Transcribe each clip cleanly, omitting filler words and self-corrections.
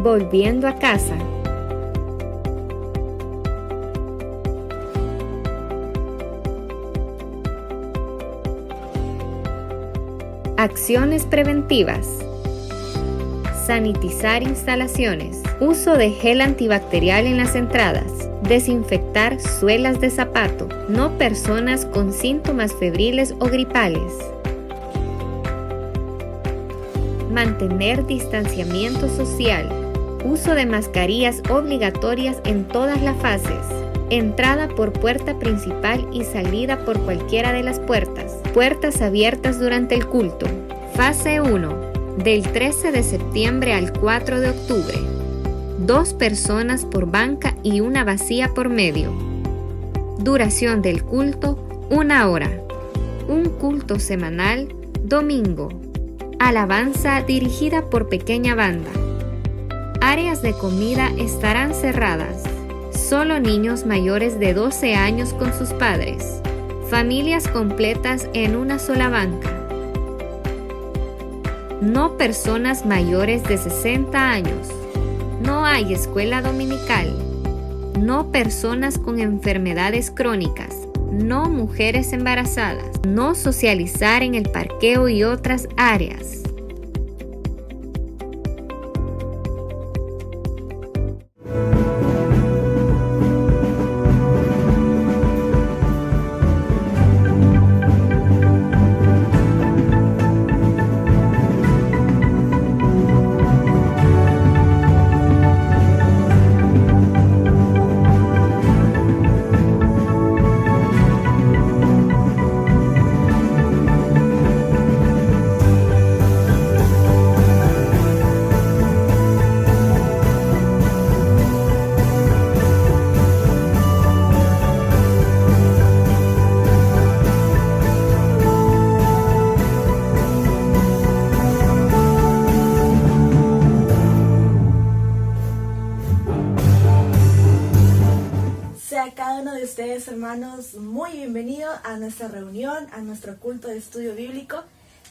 Volviendo a casa. Acciones preventivas. Sanitizar instalaciones. Uso de gel antibacterial en las entradas. Desinfectar suelas de zapato. No personas con síntomas febriles o gripales. Mantener distanciamiento social. Uso de mascarillas obligatorias en todas las fases. Entrada por puerta principal y salida por cualquiera de las puertas. Puertas abiertas durante el culto. Fase 1. Del 13 de septiembre al 4 de octubre. 2 personas por banca y una vacía por medio. Duración del culto, 1 hora. Un culto semanal, domingo. Alabanza dirigida por pequeña banda. Áreas de comida estarán cerradas. Solo niños mayores de 12 años con sus padres. Familias completas en una sola banca. No personas mayores de 60 años. No hay escuela dominical. No personas con enfermedades crónicas. No mujeres embarazadas. No socializar en el parqueo y otras áreas. Cada uno de ustedes, hermanos, muy bienvenido a nuestra reunión, a nuestro culto de estudio bíblico.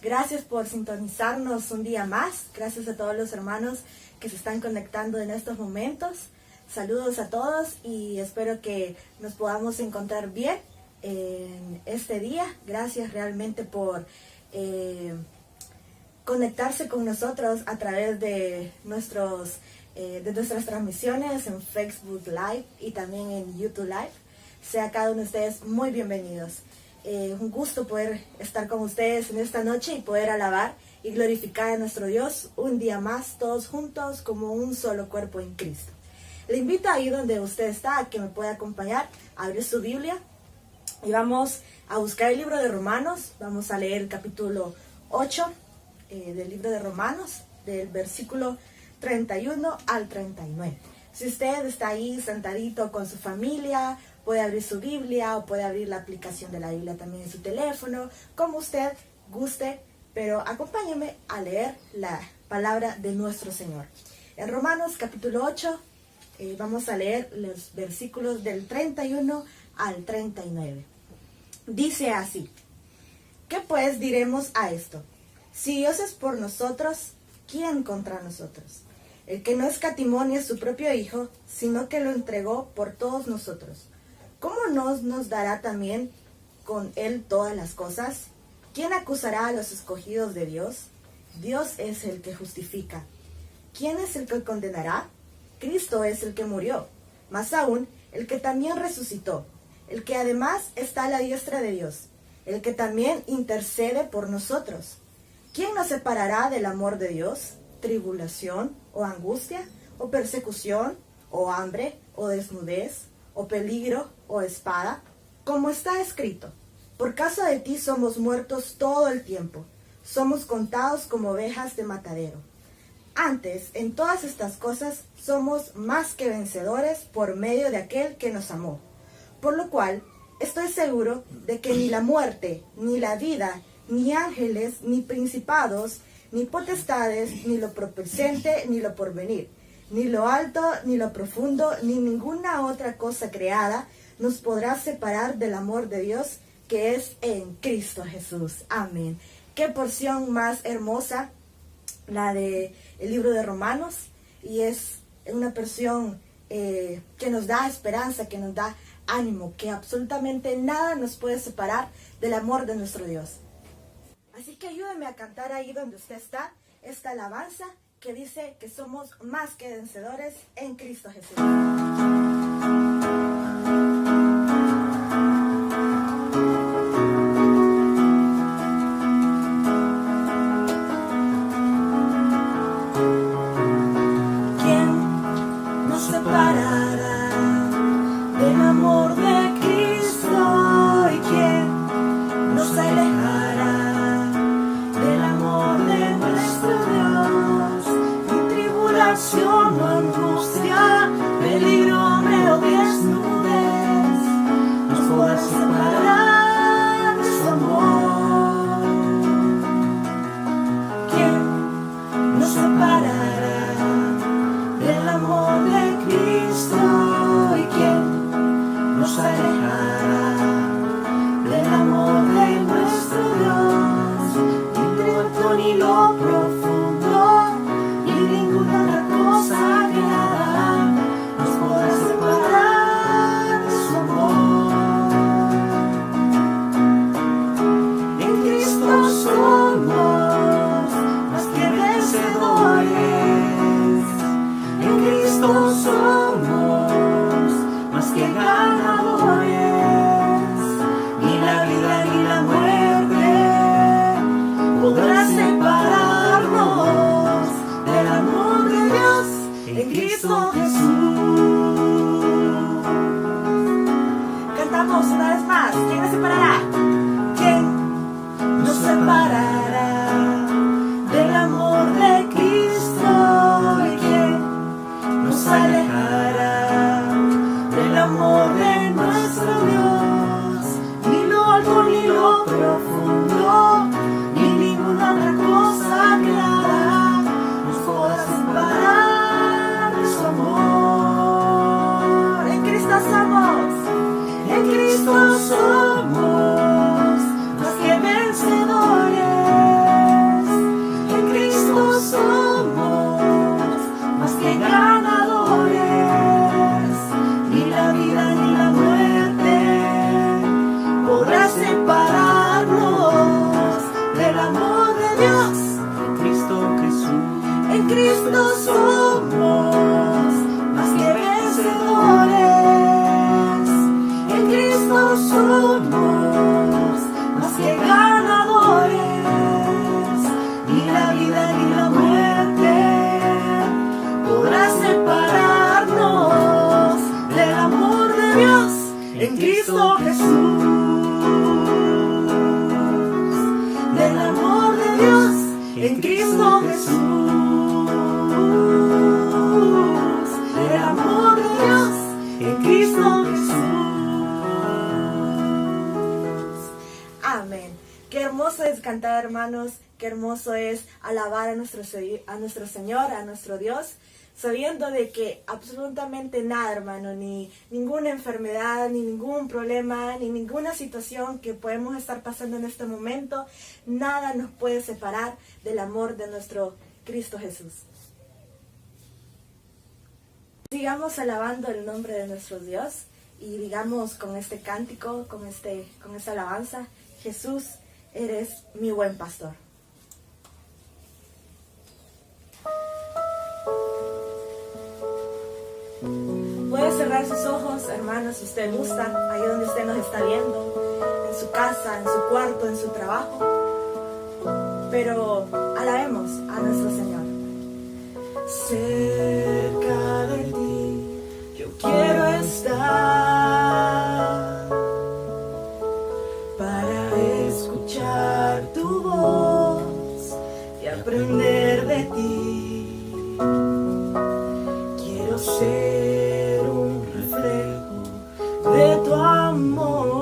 Gracias por sintonizarnos un día más. Gracias a todos los hermanos que se están conectando en estos momentos. Saludos a todos y espero que nos podamos encontrar bien en este día. Gracias realmente por conectarse con nosotros a través de nuestras transmisiones en Facebook Live y también en YouTube Live. Sea cada uno de ustedes muy bienvenidos. Un gusto poder estar con ustedes en esta noche y poder alabar y glorificar a nuestro Dios un día más, todos juntos como un solo cuerpo en Cristo. Le invito ahí donde usted está a que me pueda acompañar, a abrir su Biblia y vamos a buscar el libro de Romanos. Vamos a leer el capítulo 8 del libro de Romanos, del versículo 31 al 39. Si usted está ahí sentadito con su familia, puede abrir su Biblia o puede abrir la aplicación de la Biblia también en su teléfono, como usted guste, pero acompáñeme a leer la palabra de nuestro Señor. En Romanos capítulo 8 vamos a leer los versículos del 31 al 39. Dice así: ¿Qué pues diremos a esto? Si Dios es por nosotros, ¿quién contra nosotros? El que no escatimó ni a su propio Hijo, sino que lo entregó por todos nosotros, ¿cómo nos dará también con Él todas las cosas? ¿Quién acusará a los escogidos de Dios? Dios es el que justifica. ¿Quién es el que condenará? Cristo es el que murió, más aún, el que también resucitó, el que además está a la diestra de Dios, el que también intercede por nosotros. ¿Quién nos separará del amor de Dios? ¿Tribulación, o angustia, o persecución, o hambre, o desnudez, o peligro, o espada? Como está escrito: por causa de ti somos muertos todo el tiempo, somos contados como ovejas de matadero. Antes, en todas estas cosas, somos más que vencedores por medio de aquel que nos amó. Por lo cual, estoy seguro de que ni la muerte, ni la vida, ni ángeles, ni principados, ni potestades, ni lo presente, ni lo porvenir, ni lo alto, ni lo profundo, ni ninguna otra cosa creada nos podrá separar del amor de Dios que es en Cristo Jesús. Amén. Qué porción más hermosa la del libro de Romanos. y es una porción que nos da esperanza, que nos da ánimo, que absolutamente nada nos puede separar del amor de nuestro Dios. Así que ayúdame a cantar ahí donde usted está esta alabanza que dice que somos más que vencedores en Cristo Jesús. O angustia, peligro, hambre o desnudez, nos podrá separar de su amor. ¿Quién nos separará del amor de Cristo? ¿Y quién nos alejará del amor de nuestro Dios? Ni lo alto ni lo profundo, ni ninguna otra cosa creada nos podrá separar de su amor. En Cristo somos más que vencedores. En Cristo somos más que ganadores. Ni la vida ni la muerte podrá separarnos del amor de Dios en Cristo Jesús. Cantamos una vez más. ¿Quién nos separará? ¿Quién nos separará del amor de Cristo? ¿Y quién nos alejará del amor de nuestro Dios? Ni lo alto ni lo profundo, ni ninguna otra cosa creada nos podrá separar de su amor. En Cristo somos. En Cristo somos más que vencedores. En Cristo somos más que ganadores. Ni la vida ni la muerte podrá separarnos del amor de Dios en Cristo Jesús. En Cristo somos más que vencedores. En Cristo somos más que ganadores. Ni la vida ni la muerte podrá separarnos del amor de Dios en Cristo Jesús. Del amor de Dios en Cristo Jesús. Del amor de Dios en Cristo Jesús. Amén. Qué hermoso es cantar, hermanos. Qué hermoso es alabar a nuestro Señor, a nuestro Dios, sabiendo de que absolutamente nada, hermano, ni ninguna enfermedad, ni ningún problema, ni ninguna situación que podemos estar pasando en este momento, nada nos puede separar del amor de nuestro Cristo Jesús. Sigamos alabando el nombre de nuestro Dios y digamos con este cántico, con esta alabanza: Jesús, eres mi buen pastor. Puede cerrar sus ojos, hermanos, si usted gusta, ahí donde usted nos está viendo, en su casa, en su cuarto, en su trabajo. Pero alabemos a nuestro Señor. Cerca de ti yo quiero estar para escuchar tu voz y aprender de ti. Quiero ser un reflejo de tu amor.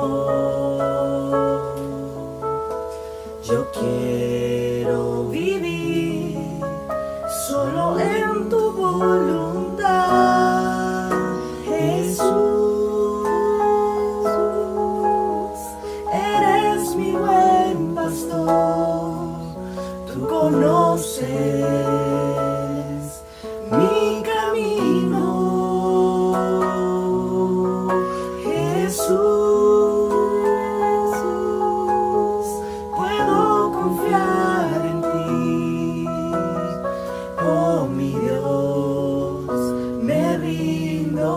Yo quiero vivir solo en tu voluntad, Jesús. Eres mi buen pastor, tú conoces mi Oh mi Dios, me rindo.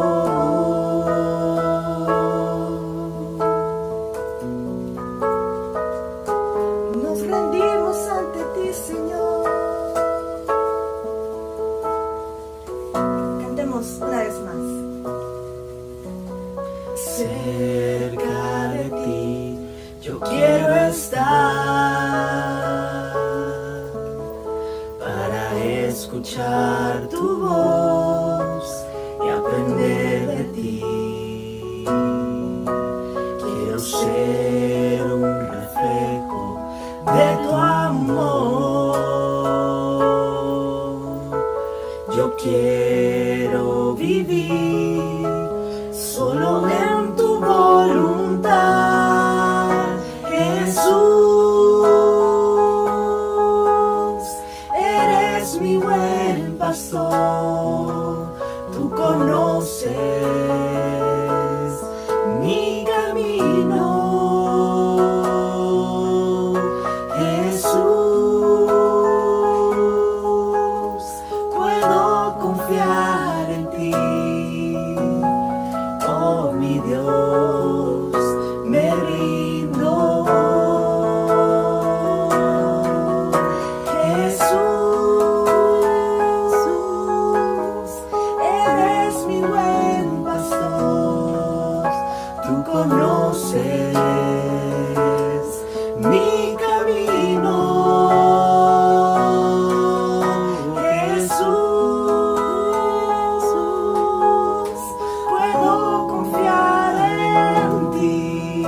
Nos rendimos ante ti, Señor. Cantemos una vez más. Cerca de ti yo quiero estar para escuchar tu voz y aprender de ti. Quiero ser un reflejo de tu amor. Yo quiero vivir solo en tu voluntad, Jesús. Eres mi buen pastor, tú conoces mi camino, Jesús. Puedo confiar en ti. Oh mi Dios, me rindo. Jesús, eres mi buen pastor, tú conoces mi camino, Jesús. Puedo confiar en ti.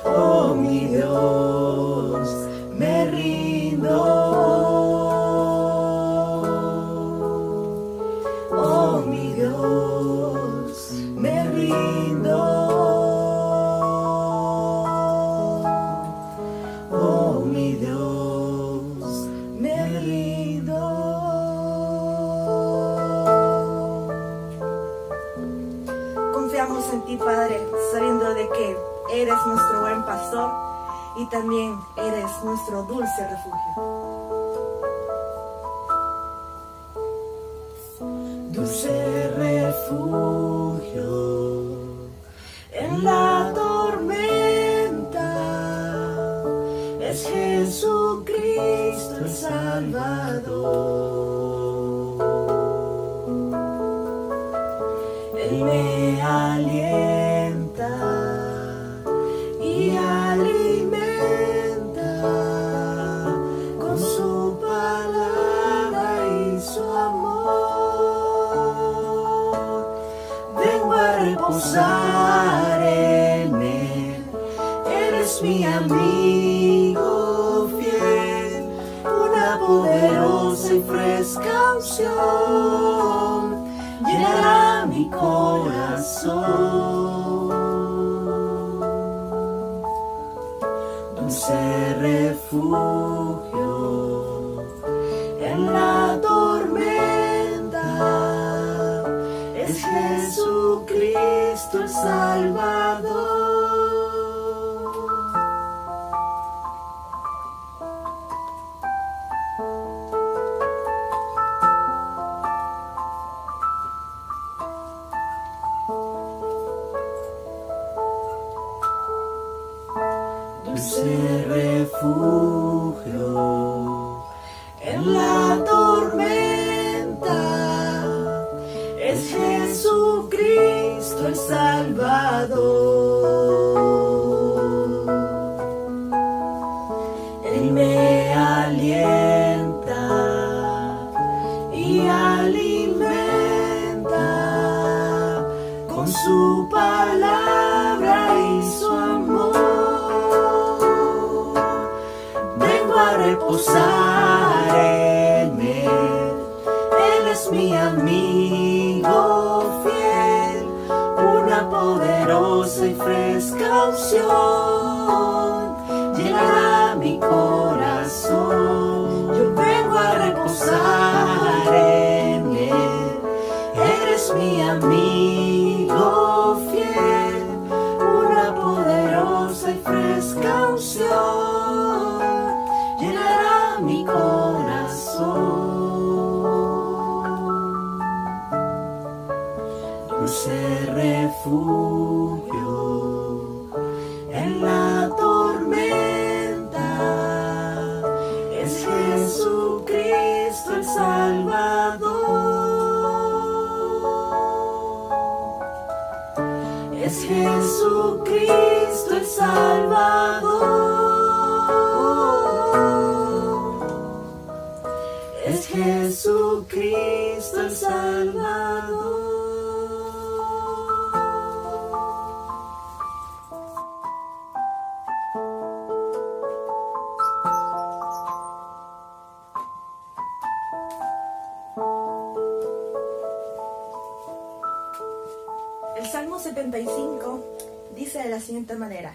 Oh mi Dios, me rindo. Oh mi Dios, me rindo. Oh mi Dios, me rindo. Confiamos en ti, Padre, sabiendo de que eres nuestro buen pastor y también eres nuestro dulce refugio. Dulce refugio en la tormenta, es Jesucristo el Salvador. Él me alienta y alimenta con su palabra y su amor. Vengo a reposar en él. Eres mi amigo fiel, una poderosa y fresca unción llenará mi corazón. Dulce refugio en la tormenta, es Jesucristo el Salvador. Dulce refugio en la tormenta, es Jesucristo el Salvador. Él me alienta y alimenta con su palabra y su amor. Vengo a reposar en él. Él es mi amigo fiel, una poderosa y fresca unción llenará mi corazón. Yo vengo a reposar en él. Eres mi amigo fiel, una poderosa y fresca unción llenará mi corazón. refugio en la tormenta. Es Jesucristo el Salvador. Es Jesucristo el Salvador. Es Jesucristo el Salvador. El Salmo 75 dice de la siguiente manera: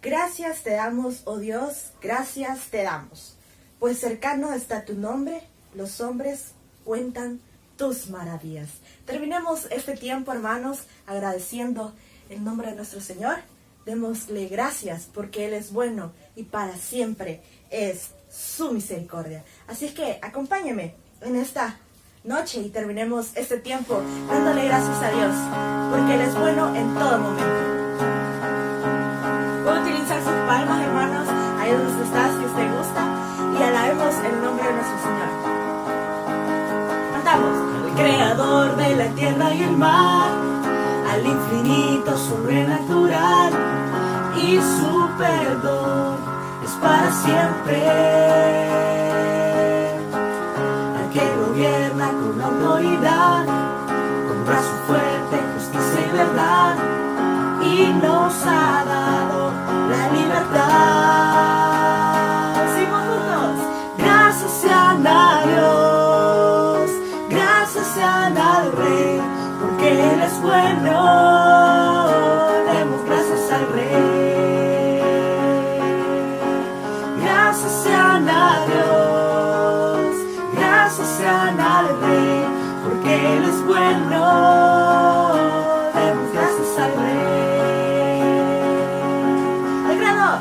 Gracias te damos, oh Dios, gracias te damos, pues cercano está tu nombre, los hombres cuentan tus maravillas. Terminemos este tiempo, hermanos, agradeciendo el nombre de nuestro Señor. Démosle gracias porque Él es bueno y para siempre es su misericordia. Así es que acompáñenme en esta noche y terminemos este tiempo dándole gracias a Dios, porque Él es bueno en todo momento. Puedo utilizar sus palmas, hermanos, ahí donde estás, si usted gusta, y alabemos el nombre de nuestro Señor. Cantamos. Al Creador de la tierra y el mar, al infinito sobrenatural, y su perdón es para siempre. Al que gobierna con autoridad, con brazo fuerte, justicia y verdad, y nos ha dado la libertad. Decimos juntos. Gracias sean a Dios, gracias sean al Rey, porque Él es bueno. Demos gracias al Rey. Gracias sean a Dios, gracias sean al Rey, porque Él es bueno. Demos gracias al Rey. El Creador.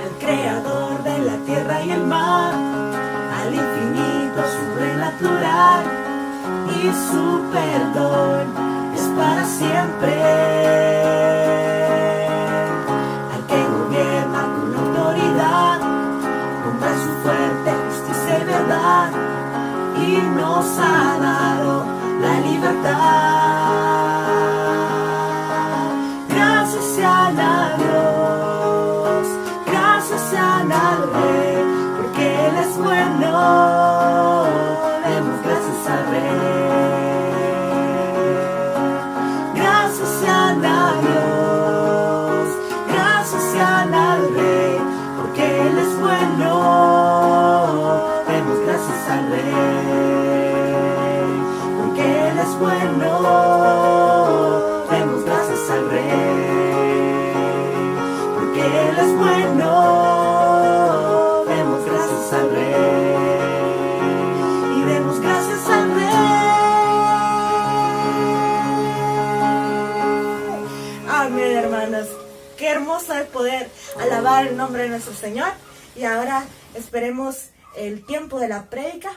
Al Creador de la tierra y el mar, al infinito sobrenatural, y su perdón es para siempre. Al que gobierna con autoridad, con brazo fuerte, justicia y verdad, y nos ha dado la libertad. Gracias sean a Dios, gracias sean al Rey, porque Él es bueno. Demos gracias al Rey. Gracias sean a Dios, gracias sean al Rey, porque Él es bueno. Demos gracias al Rey, porque Él es bueno. Demos gracias al Rey, porque Él es bueno. Demos gracias al Rey y demos gracias al Rey. Amén, hermanos. Qué hermoso es poder alabar el nombre de nuestro Señor. Y ahora esperemos el tiempo de la prédica,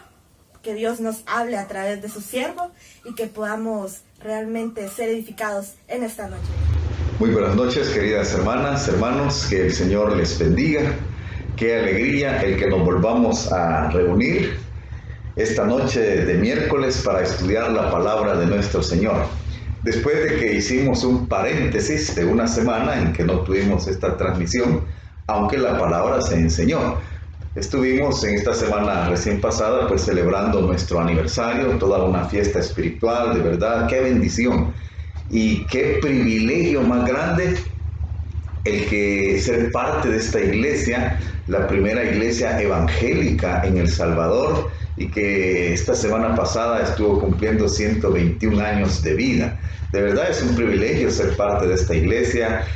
que Dios nos hable a través de su siervo y que podamos realmente ser edificados en esta noche. Muy buenas noches, queridas hermanas, hermanos, que el Señor les bendiga. Qué alegría el que nos volvamos a reunir esta noche de miércoles para estudiar la palabra de nuestro Señor. Después de que hicimos un paréntesis de una semana en que no tuvimos esta transmisión, aunque la palabra se enseñó. Estuvimos en esta semana recién pasada pues celebrando nuestro aniversario, toda una fiesta espiritual, de verdad, qué bendición y qué privilegio más grande el que ser parte de esta iglesia, la primera iglesia evangélica en El Salvador, y que esta semana pasada estuvo cumpliendo 121 años de vida. De verdad es un privilegio ser parte de esta iglesia,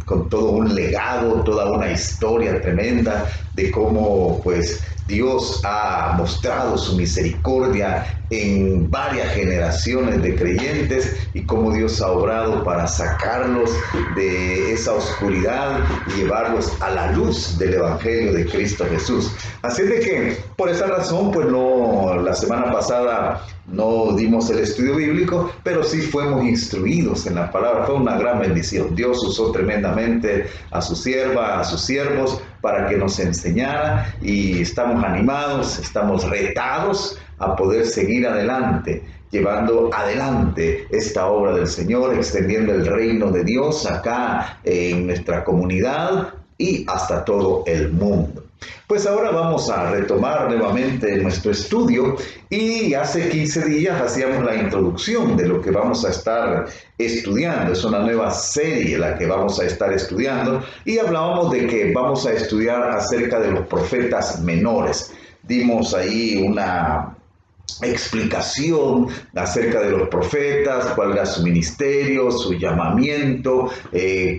con todo un legado, toda una historia tremenda de cómo pues Dios ha mostrado su misericordia en varias generaciones de creyentes y cómo Dios ha obrado para sacarlos de esa oscuridad y llevarlos a la luz del Evangelio de Cristo Jesús. Así de que, por esa razón, pues no, la semana pasada no dimos el estudio bíblico, pero sí fuimos instruidos en la palabra. Fue una gran bendición. Dios usó tremendamente a su sierva, a sus siervos, para que nos enseñara, y estamos animados, estamos retados a poder seguir adelante, llevando adelante esta obra del Señor, extendiendo el reino de Dios acá en nuestra comunidad y hasta todo el mundo. Pues ahora vamos a retomar nuevamente nuestro estudio, y hace 15 días hacíamos la introducción de lo que vamos a estar estudiando. Es una nueva serie la que vamos a estar estudiando, y hablábamos de que vamos a estudiar acerca de los profetas menores. Dimos ahí una explicación acerca de los profetas, cuál era su ministerio, su llamamiento,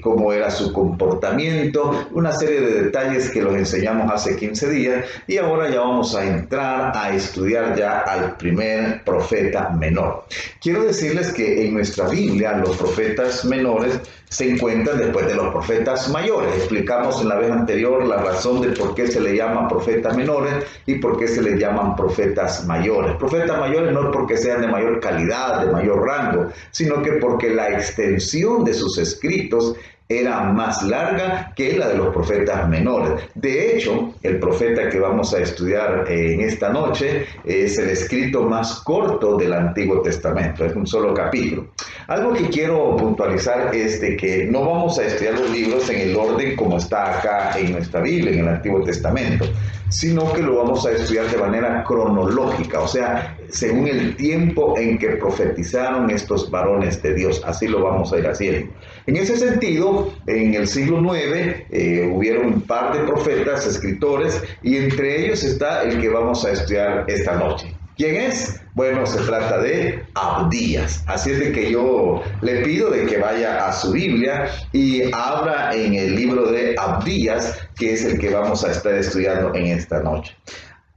cómo era su comportamiento, una serie de detalles que los enseñamos hace 15 días, y ahora ya vamos a entrar a estudiar ya al primer profeta menor. Quiero decirles que en nuestra Biblia los profetas menores se encuentran después de los profetas mayores. Explicamos en la vez anterior la razón de por qué se le llama profetas menores y por qué se les llaman profetas mayores. Profetas mayores no es porque sean de mayor calidad, de mayor rango, sino que porque la extensión de sus escritos era más larga que la de los profetas menores. De hecho, el profeta que vamos a estudiar en esta noche es el escrito más corto del Antiguo Testamento, es un solo capítulo. Algo que quiero puntualizar es de que no vamos a estudiar los libros en el orden como está acá en nuestra Biblia, en el Antiguo Testamento, sino que lo vamos a estudiar de manera cronológica, o sea, según el tiempo en que profetizaron estos varones de Dios. Así lo vamos a ir haciendo. En ese sentido, en el siglo IX hubieron un par de profetas, escritores, y entre ellos está el que vamos a estudiar esta noche. ¿Quién es? Bueno, se trata de Abdías. Así es de que yo le pido de que vaya a su Biblia y abra en el libro de Abdías, que es el que vamos a estar estudiando en esta noche.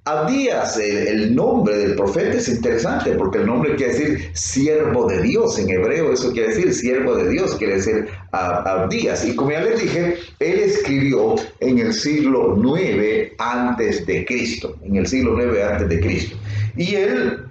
Abdías, el nombre del profeta es interesante, porque el nombre quiere decir siervo de Dios. En hebreo eso quiere decir siervo de Dios, quiere decir Abdías. Y como ya les dije, él escribió en el siglo 9 antes de Cristo, en el siglo 9 antes de Cristo. Y él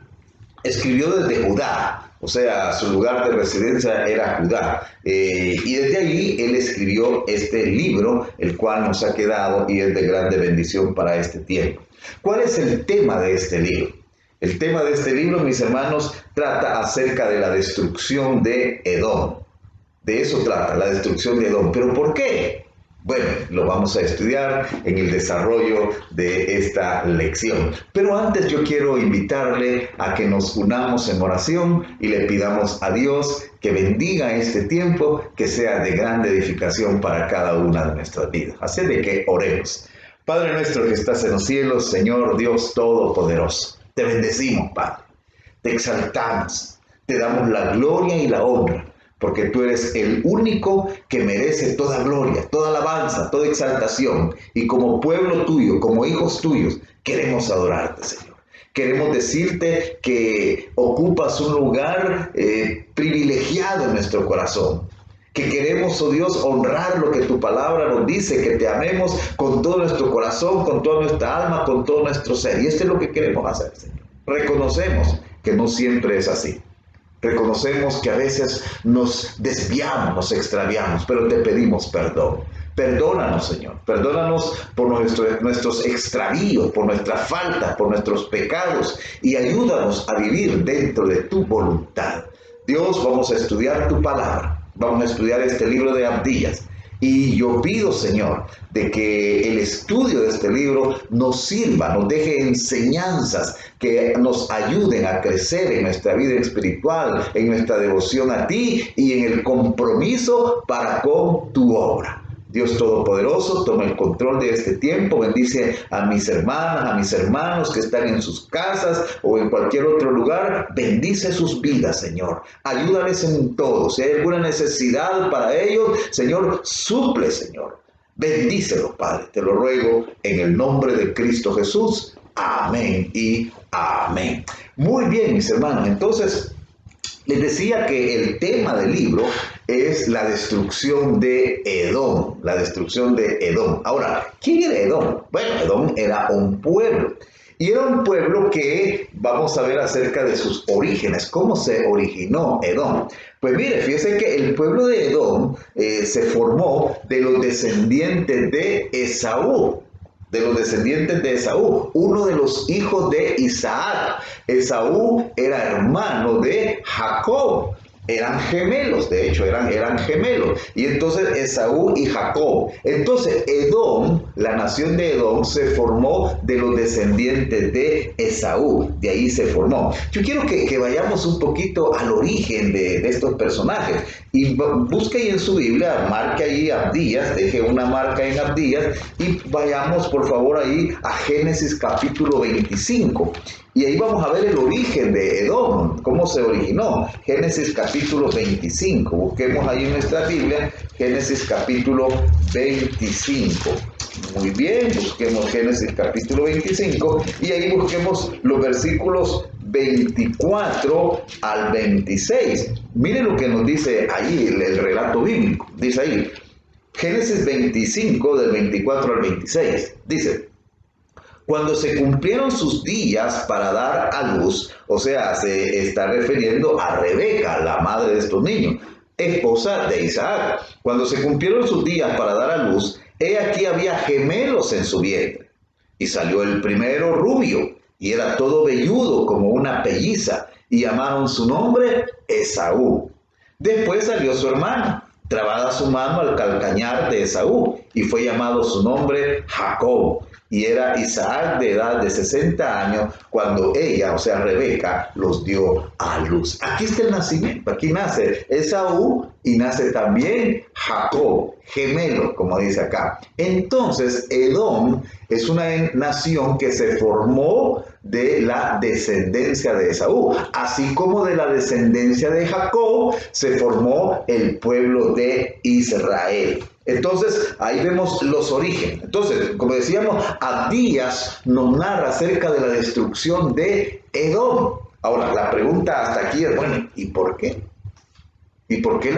escribió desde Judá, o sea, su lugar de residencia era Judá. Y desde allí él escribió este libro, el cual nos ha quedado y es de grande bendición para este tiempo. ¿Cuál es el tema de este libro? El tema de este libro, mis hermanos, trata acerca de la destrucción de Edom. De eso trata, la destrucción de Edom. ¿Pero por qué? Bueno, lo vamos a estudiar en el desarrollo de esta lección. Pero antes yo quiero invitarle a que nos unamos en oración y le pidamos a Dios que bendiga este tiempo, que sea de grande edificación para cada una de nuestras vidas. Así de que oremos. Padre nuestro que estás en los cielos, Señor Dios Todopoderoso, te bendecimos, Padre, te exaltamos, te damos la gloria y la honra, porque tú eres el único que merece toda gloria, toda alabanza, toda exaltación, y como pueblo tuyo, como hijos tuyos, queremos adorarte, Señor. Queremos decirte que ocupas un lugar privilegiado en nuestro corazón, que queremos, oh Dios, honrar lo que tu palabra nos dice, que te amemos con todo nuestro corazón, con toda nuestra alma, con todo nuestro ser. Y esto es lo que queremos hacer, Señor. Reconocemos que no siempre es así. Reconocemos que a veces nos desviamos, nos extraviamos, pero te pedimos perdón. Perdónanos, Señor. Perdónanos por nuestros extravíos, por nuestras faltas, por nuestros pecados, y ayúdanos a vivir dentro de tu voluntad. Dios, vamos a estudiar tu palabra. Vamos a estudiar este libro de Abdías. Y yo pido, Señor, de que el estudio de este libro nos sirva, nos deje enseñanzas que nos ayuden a crecer en nuestra vida espiritual, en nuestra devoción a ti y en el compromiso para con tu obra. Dios Todopoderoso, toma el control de este tiempo, bendice a mis hermanas, a mis hermanos que están en sus casas o en cualquier otro lugar, bendice sus vidas, Señor. Ayúdales en todo. Si hay alguna necesidad para ellos, Señor, suple, Señor. Bendícelos, Padre. Te lo ruego en el nombre de Cristo Jesús. Amén y amén. Muy bien, mis hermanos. Entonces, les decía que el tema del libro es la destrucción de Edom, la destrucción de Edom. Ahora, ¿quién era Edom? Bueno, Edom era un pueblo. Y era un pueblo que vamos a ver acerca de sus orígenes, cómo se originó Edom. Pues mire, fíjese que el pueblo de Edom se formó de los descendientes de Esaú. Uno de los hijos de Isaac. Esaú era hermano de Jacob. Eran gemelos, de hecho, eran gemelos. Y entonces Esaú y Jacob. Entonces Edom, la nación de Edom, se formó de los descendientes de Esaú. De ahí se formó. Yo quiero que vayamos un poquito al origen de estos personajes. Y busque ahí en su Biblia, marque ahí Abdías, deje una marca en Abdías y vayamos por favor ahí a Génesis capítulo 25. Y ahí vamos a ver el origen de Edom, cómo se originó. Génesis capítulo 25. Busquemos ahí en nuestra Biblia, Génesis capítulo 25. Muy bien, busquemos Génesis capítulo 25 y ahí busquemos los versículos 24 al 26. Miren lo que nos dice ahí el relato bíblico. Dice ahí, Génesis 25 del 24 al 26. Dice: cuando se cumplieron sus días para dar a luz, o sea, se está refiriendo a Rebeca, la madre de estos niños, esposa de Isaac. Cuando se cumplieron sus días para dar a luz, he aquí había gemelos en su vientre. Y salió el primero rubio, y era todo velludo como una pelliza, y llamaron su nombre Esaú. Después salió su hermano, trabada su mano al calcañar de Esaú, y fue llamado su nombre Jacob. Y era Isaac de edad de 60 años cuando ella, o sea Rebeca, los dio a luz. Aquí está el nacimiento, aquí nace Esaú y nace también Jacob, gemelo, como dice acá. Entonces Edom es una nación que se formó de la descendencia de Esaú, así como de la descendencia de Jacob se formó el pueblo de Israel. Entonces, ahí vemos los orígenes. Entonces, como decíamos, Abdías nos narra acerca de la destrucción de Edom. Ahora, la pregunta hasta aquí es, bueno, ¿y por qué? ¿Y por qué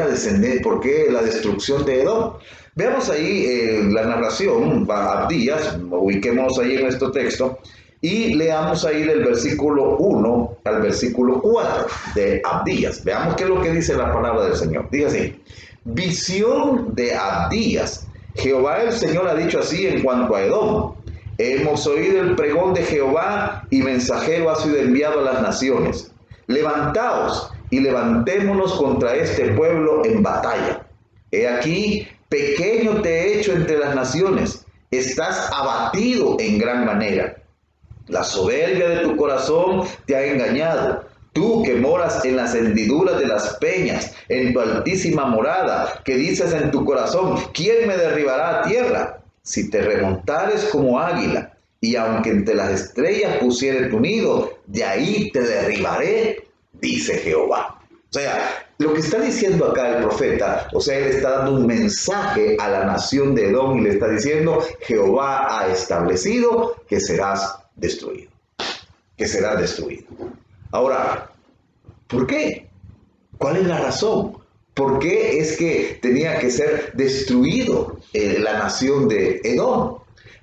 por qué la destrucción de Edom? Veamos ahí la narración, Abdías, ubiquémonos ahí en nuestro texto, y leamos ahí del versículo 1 al versículo 4 de Abdías. Veamos qué es lo que dice la palabra del Señor. Dice así: visión de Abdías. Jehová el Señor ha dicho así en cuanto a Edom: hemos oído el pregón de Jehová y mensajero ha sido enviado a las naciones. Levantaos y levantémonos contra este pueblo en batalla. He aquí, pequeño te he hecho entre las naciones, estás abatido en gran manera. La soberbia de tu corazón te ha engañado. Tú que moras en las hendiduras de las peñas, en tu altísima morada, que dices en tu corazón: ¿quién me derribará a tierra? Si te remontares como águila, y aunque entre las estrellas pusiere tu nido, de ahí te derribaré, dice Jehová. O sea, lo que está diciendo acá el profeta, o sea, él está dando un mensaje a la nación de Edom y le está diciendo: Jehová ha establecido que serás destruido, que serás destruido. Ahora, ¿por qué? ¿Cuál es la razón? ¿Por qué es que tenía que ser destruido la nación de Edom?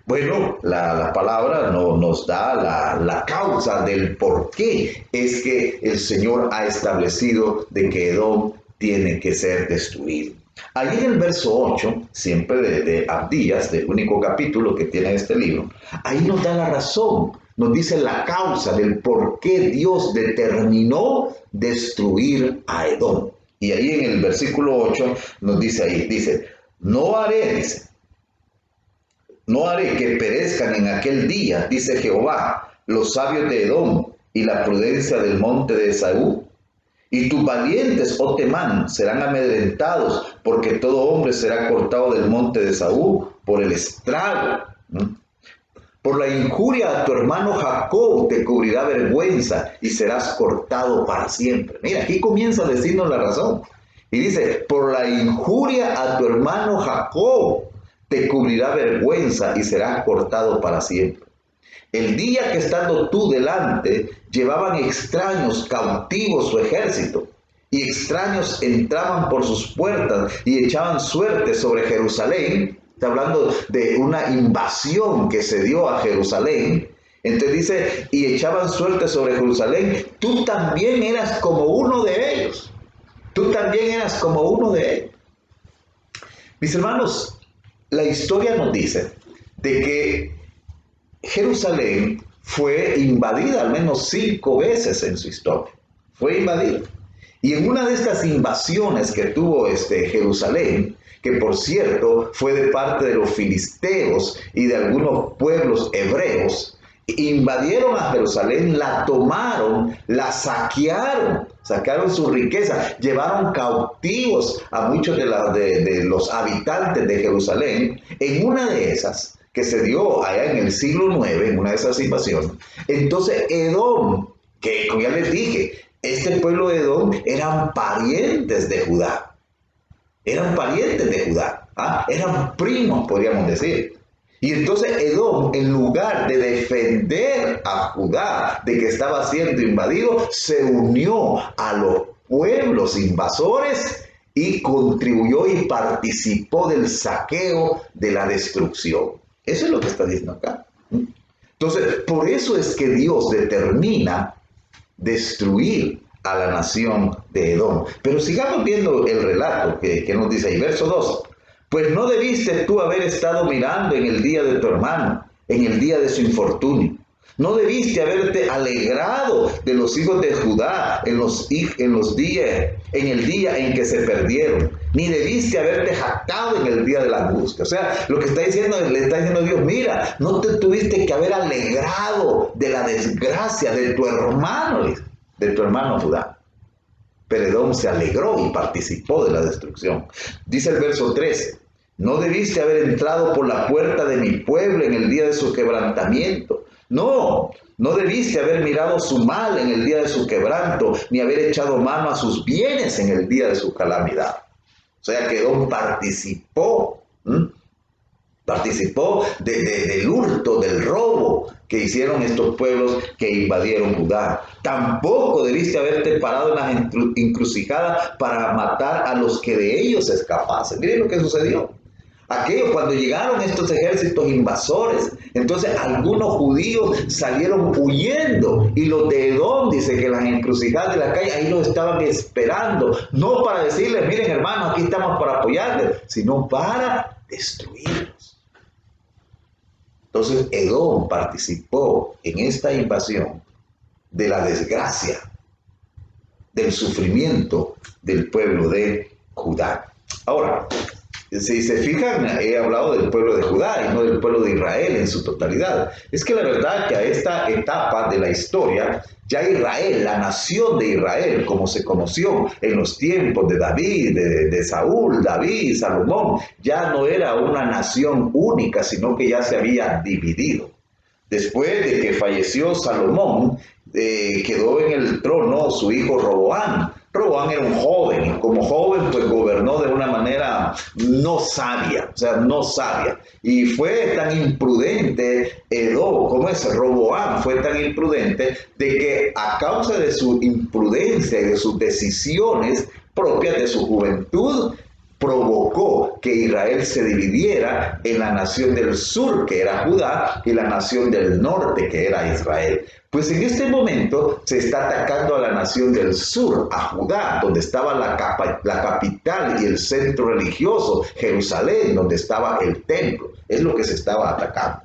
Bueno, la palabra nos da la causa del por qué es que el Señor ha establecido de que Edom tiene que ser destruido. Allí en el verso 8, siempre de Abdías, del único capítulo que tiene este libro, ahí nos da la razón. Nos dice la causa del por qué Dios determinó destruir a Edom. Y ahí en el versículo 8 nos dice ahí, dice: no haré que perezcan en aquel día, dice Jehová, los sabios de Edom y la prudencia del monte de Esaú. Y tus valientes, oh Temán, serán amedrentados, porque todo hombre será cortado del monte de Esaú por el estrago. Por la injuria a tu hermano Jacob te cubrirá vergüenza y serás cortado para siempre. Mira, aquí comienza a decirnos la razón. Y dice: por la injuria a tu hermano Jacob te cubrirá vergüenza y serás cortado para siempre. El día que estando tú delante, llevaban extraños cautivos su ejército, y extraños entraban por sus puertas y echaban suerte sobre Jerusalén. Está hablando de una invasión que se dio a Jerusalén. Entonces dice, y echaban suerte sobre Jerusalén. Tú también eras como uno de ellos. Tú también eras como uno de ellos. Mis hermanos, la historia nos dice de que Jerusalén fue invadida al menos 5 veces en su historia. Fue invadida. Y en una de estas invasiones que tuvo Jerusalén, que por cierto fue de parte de los filisteos y de algunos pueblos hebreos, invadieron a Jerusalén, la tomaron, la saquearon su riqueza, llevaron cautivos a muchos de los habitantes de Jerusalén. En una de esas, que se dio allá en el siglo IX, en una de esas invasiones, entonces Edom, que como ya les dije, este pueblo de Edom eran parientes de Judá. Eran parientes de Judá. Eran primos, podríamos decir. Y entonces Edom, en lugar de defender a Judá de que estaba siendo invadido, se unió a los pueblos invasores y contribuyó y participó del saqueo, de la destrucción. Eso es lo que está diciendo acá. Entonces, por eso es que Dios determina destruir a la nación de Edom. Pero sigamos viendo el relato que nos dice ahí, verso 2. Pues no debiste tú haber estado mirando en el día de tu hermano, en el día de su infortunio. No debiste haberte alegrado de los hijos de Judá en el día en que se perdieron. Ni debiste haberte jactado en el día de la angustia. O sea, lo que le está diciendo Dios, mira, no te tuviste que haber alegrado de la desgracia de tu hermano Judá. Pero Edom se alegró y participó de la destrucción. Dice el verso 3, no debiste haber entrado por la puerta de mi pueblo en el día de su quebrantamiento. No debiste haber mirado su mal en el día de su quebranto, ni haber echado mano a sus bienes en el día de su calamidad. O sea que Edom participó del hurto, del robo que hicieron estos pueblos que invadieron Judá. Tampoco debiste haberte parado en las encrucijadas para matar a los que de ellos escapasen. Miren lo que sucedió. Cuando llegaron estos ejércitos invasores, entonces algunos judíos salieron huyendo y los de Edom, dice que las encrucijadas de la calle, ahí los estaban esperando, no para decirles, miren hermanos, aquí estamos para apoyarles, sino para destruirlos. Entonces Edom participó en esta invasión de la desgracia, del sufrimiento del pueblo de Judá. Ahora, si se fijan, he hablado del pueblo de Judá y no del pueblo de Israel en su totalidad. Es que la verdad que a esta etapa de la historia, ya Israel, la nación de Israel, como se conoció en los tiempos de David, de Saúl, David, Salomón, ya no era una nación única, sino que ya se había dividido. Después de que falleció Salomón, quedó en el trono su hijo Roboam. Roboam era un joven, y como joven pues gobernó de una manera no sabia, y fue tan imprudente Roboam fue tan imprudente de que a causa de su imprudencia y de sus decisiones propias de su juventud, provocó que Israel se dividiera en la nación del sur, que era Judá, y la nación del norte, que era Israel. Pues en este momento se está atacando a la nación del sur, a Judá, donde estaba la capital y el centro religioso, Jerusalén, donde estaba el templo. Es lo que se estaba atacando.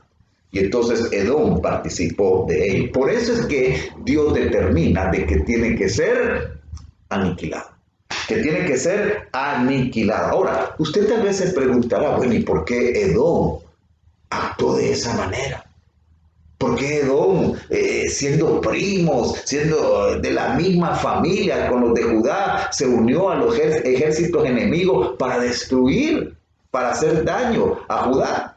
Y entonces Edom participó de ello. Por eso es que Dios determina de que tiene que ser aniquilado. Ahora, usted tal vez se preguntará, bueno, ¿y por qué Edom actuó de esa manera? ¿Por qué Edom, siendo primos, siendo de la misma familia con los de Judá, se unió a los ejércitos enemigos para destruir, para hacer daño a Judá?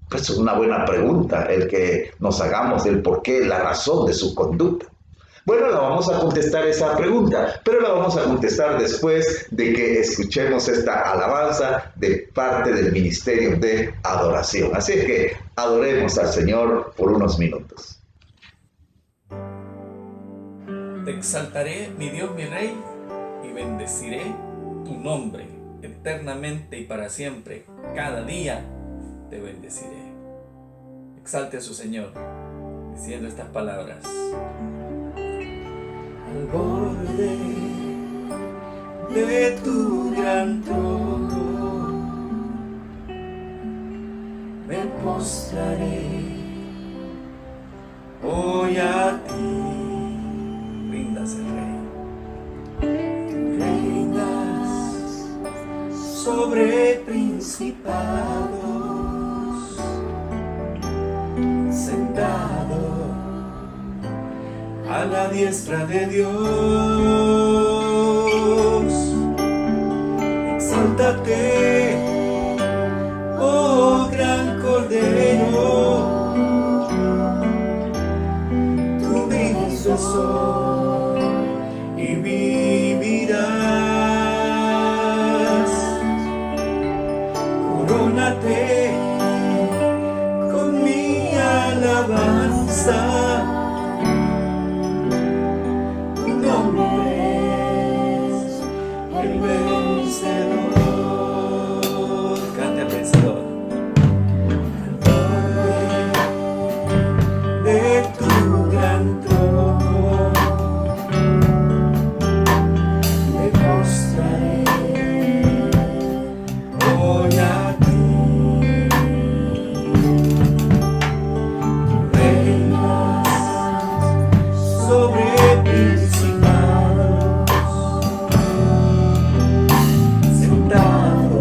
Pues es una buena pregunta el que nos hagamos del por qué, la razón de su conducta. Bueno, la vamos a contestar esa pregunta, pero la vamos a contestar después de que escuchemos esta alabanza de parte del Ministerio de Adoración. Así es que adoremos al Señor por unos minutos. Te exaltaré, mi Dios, mi Rey, y y bendeciré tu nombre eternamente y para siempre. Cada día te bendeciré. Exalte a su Señor diciendo estas palabras. Al borde de tu gran trono me postraré hoy a ti. Ríndase, Rey. Reinas sobre principados, sentado a la diestra de Dios. Exáltate, oh gran Cordero, tú brillas el sol y vivirás. Corónate con mi alabanza. Cante al vencedor. De tu gran trono me postraré hoy a ti. Tú reinas sobre principados, sentado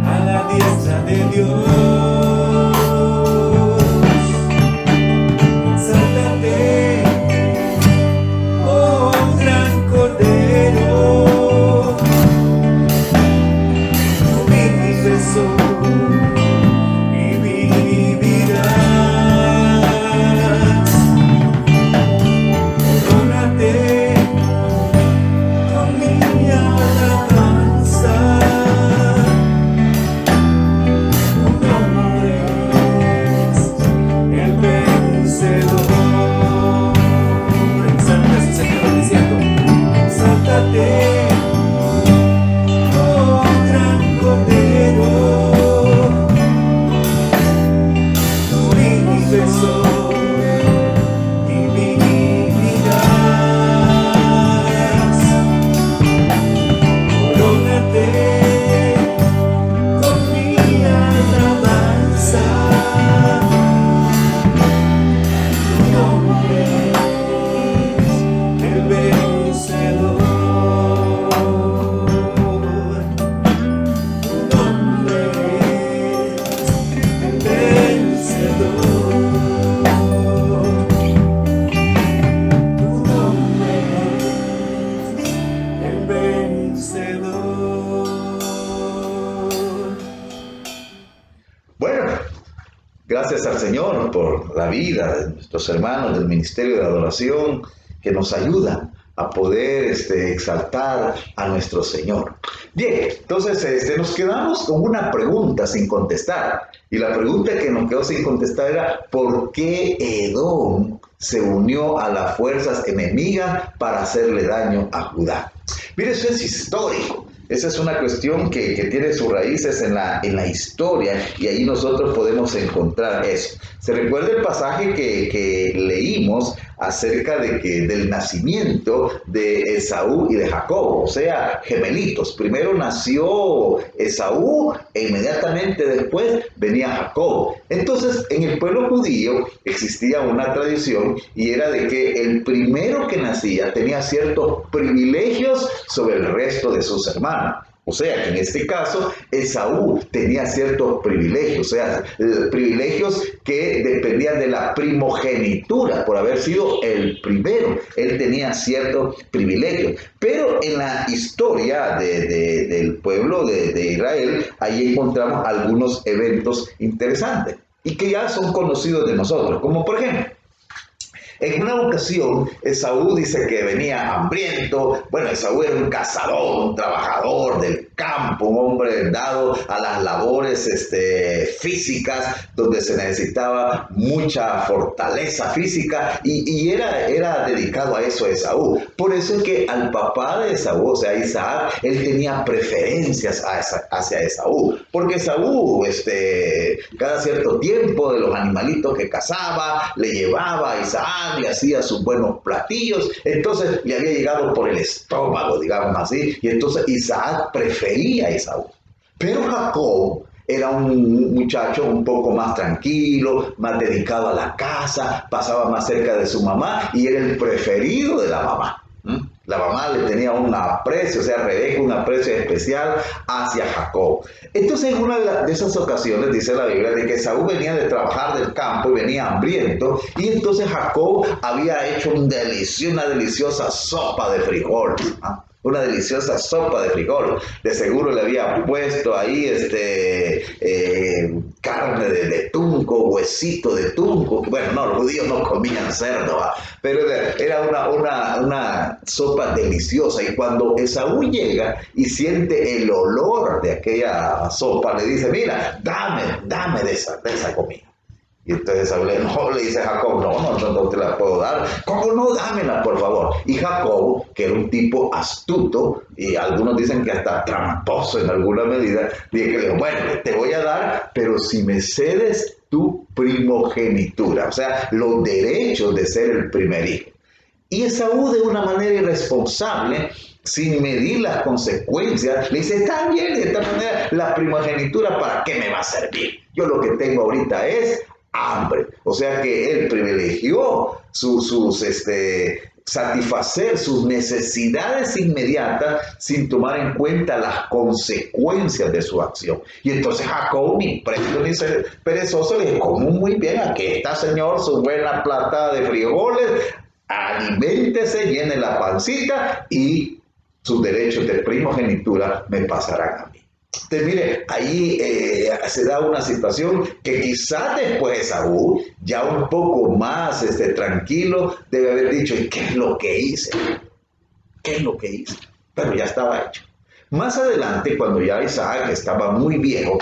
a la diestra de Dios. Exáltate, oh gran Cordero, tú vives el sol y vivirás. Corónate con mi alabanza. Tu nombre es el vencedor. Exalte a su Señor diciendo. Exáltate, oh gran Cordero, tú vives el sol y vivirás. Corónate con mi alabanza. Tu nombre es el vencedor. Tu nombre es el vencedor. Tu nombre es el vencedor. Bueno, gracias al Señor por la vida de nuestros hermanos del Ministerio de Adoración que nos ayuda a poder exaltar a nuestro Señor. Bien, entonces nos quedamos con una pregunta sin contestar. Y la pregunta que nos quedó sin contestar era ¿por qué Edom se unió a las fuerzas enemigas para hacerle daño a Judá? Mire, eso es histórico. Esa es una cuestión que tiene sus raíces en la historia y ahí nosotros podemos encontrar eso. Se recuerda el pasaje que leímos acerca del nacimiento de Esaú y de Jacob, o sea, gemelitos. Primero nació Esaú e inmediatamente después venía Jacob. Entonces, en el pueblo judío existía una tradición y era de que el primero que nacía tenía ciertos privilegios sobre el resto de sus hermanos. O sea, que en este caso, Esaú tenía ciertos privilegios, o sea, privilegios que dependían de la primogenitura, por haber sido el primero. Él tenía ciertos privilegios. Pero en la historia del pueblo de Israel, ahí encontramos algunos eventos interesantes y que ya son conocidos de nosotros, como por ejemplo, En una ocasión, Esaú dice que venía hambriento. Bueno, Esaú era un cazador, un trabajador del campo, un hombre dado a las labores físicas, donde se necesitaba mucha fortaleza física, y era dedicado a eso Esaú. Por eso es que al papá de Esaú, o sea, Isaac, él tenía preferencias hacia Esaú, porque Esaú, cada cierto tiempo, de los animalitos que cazaba, le llevaba a Isaac, le hacía sus buenos platillos, entonces le había llegado por el estómago, digamos así, y entonces Isaac prefería a Esaú. Pero Jacob era un muchacho un poco más tranquilo, más dedicado a la casa, pasaba más cerca de su mamá y era el preferido de la mamá. La mamá le tenía un aprecio, o sea, Rebeca, un aprecio especial hacia Jacob. Entonces, en una de esas ocasiones, dice la Biblia, de que Esaú venía de trabajar del campo y venía hambriento, y entonces Jacob había hecho una deliciosa sopa de frijol. Una deliciosa sopa de frijol. De seguro le había puesto ahí carne de tunco, huesito de tunco. Bueno, no, los judíos no comían cerdo, pero era una sopa deliciosa. Y cuando Esaú llega y siente el olor de aquella sopa, le dice, mira, dame de esa comida. Y entonces Esaú le dice a Jacob, no te la puedo dar. ¿Cómo no? Dámela, por favor. Y Jacob, que era un tipo astuto, y algunos dicen que hasta tramposo en alguna medida, dice, bueno, te voy a dar, pero si me cedes tu primogenitura, o sea, los derechos de ser el primer hijo. Y Esaú, de una manera irresponsable, sin medir las consecuencias, le dice, está bien, de esta manera, la primogenitura, ¿para qué me va a servir? Yo lo que tengo ahorita es hambre. O sea que él privilegió satisfacer sus necesidades inmediatas sin tomar en cuenta las consecuencias de su acción. Y entonces Jacob, ni presto ni perezoso, le dijo, como muy bien, aquí está, señor, su buena plata de frijoles, aliméntese, llene la pancita y sus derechos de primogenitura me pasarán a mí. Entonces, mire, ahí se da una situación que quizás después Esaú, ya un poco más tranquilo, debe haber dicho, ¿y qué es lo que hice? ¿Qué es lo que hice? Pero ya estaba hecho. Más adelante, cuando ya Isaac estaba muy viejo,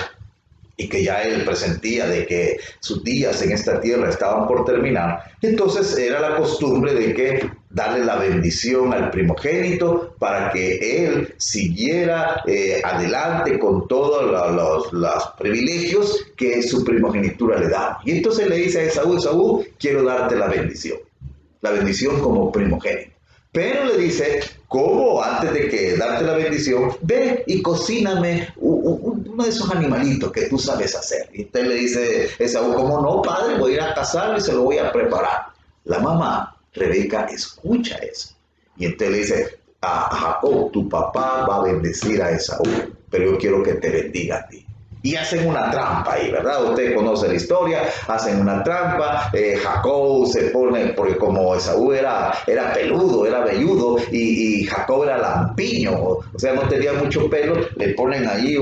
y que ya él presentía de que sus días en esta tierra estaban por terminar, entonces era la costumbre de que darle la bendición al primogénito para que él siguiera adelante con todos los privilegios que su primogenitura le daba. Y entonces le dice a Esaú, quiero darte la bendición como primogénito. Pero le dice, ¿cómo? Antes de que darte la bendición, ve y cocíname uno de esos animalitos que tú sabes hacer. Y usted le dice, Esaú, ¿cómo no, padre? Voy a ir a cazarlo y se lo voy a preparar. La mamá, Rebeca, escucha eso. Y entonces le dice, a Jacob, tu papá va a bendecir a Esaú, pero yo quiero que te bendiga a ti. Y hacen una trampa ahí, ¿verdad? Usted conoce la historia, hacen una trampa, Jacob se pone, porque como Esaú era peludo, era velludo, y Jacob era lampiño, o sea, no tenía mucho pelo, le ponen ahí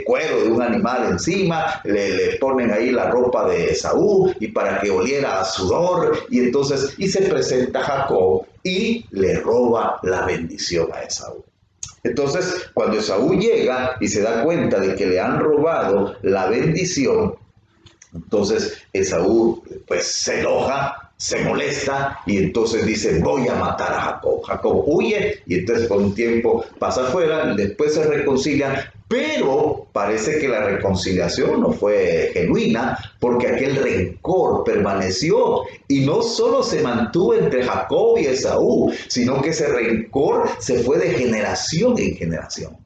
cuero de un animal encima, le ponen ahí la ropa de Esaú, y para que oliera a sudor, y se presenta Jacob, y le roba la bendición a Esaú. Entonces, cuando Esaú llega y se da cuenta de que le han robado la bendición, entonces Esaú pues se enoja, se molesta y entonces dice, voy a matar a Jacob. Jacob huye y entonces por un tiempo pasa afuera, después se reconcilian, pero parece que la reconciliación no fue genuina porque aquel rencor permaneció y no solo se mantuvo entre Jacob y Esaú, sino que ese rencor se fue de generación en generación.